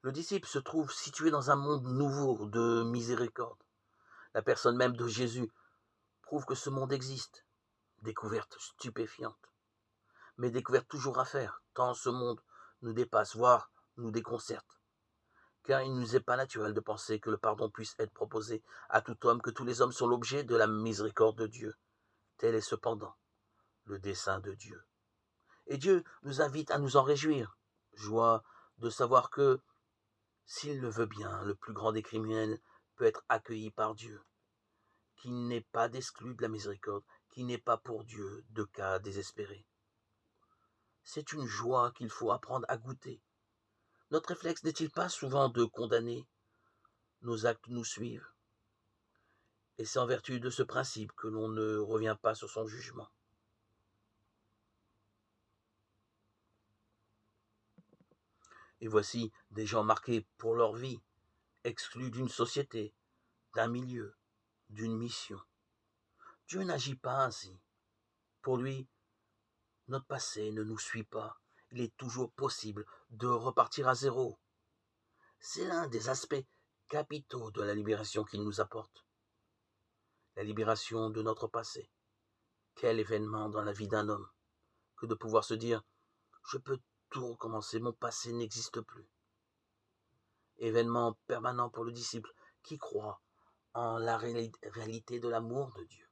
Le disciple se trouve situé dans un monde nouveau de miséricorde. La personne même de Jésus prouve que ce monde existe. Découverte stupéfiante, mais découverte toujours à faire, tant ce monde nous dépasse, voire nous déconcerte. Car il ne nous est pas naturel de penser que le pardon puisse être proposé à tout homme, que tous les hommes sont l'objet de la miséricorde de Dieu. Tel est cependant le dessein de Dieu. Et Dieu nous invite à nous en réjouir. Joie de savoir que, s'il le veut bien, le plus grand des criminels peut être accueilli par Dieu, qui n'est pas d'exclu de la miséricorde, qui n'est pas pour Dieu de cas désespérés. C'est une joie qu'il faut apprendre à goûter. Notre réflexe n'est-il pas souvent de condamner? Nos actes nous suivent. Et c'est en vertu de ce principe que l'on ne revient pas sur son jugement. Et voici des gens marqués pour leur vie, exclus d'une société, d'un milieu, d'une mission. Dieu n'agit pas ainsi. Pour lui, notre passé ne nous suit pas. Il est toujours possible de repartir à zéro. C'est l'un des aspects capitaux de la libération qu'il nous apporte. La libération de notre passé. Quel événement dans la vie d'un homme que de pouvoir se dire « Je peux tout recommencer, mon passé n'existe plus ». Événement permanent pour le disciple qui croit en la réalité de l'amour de Dieu.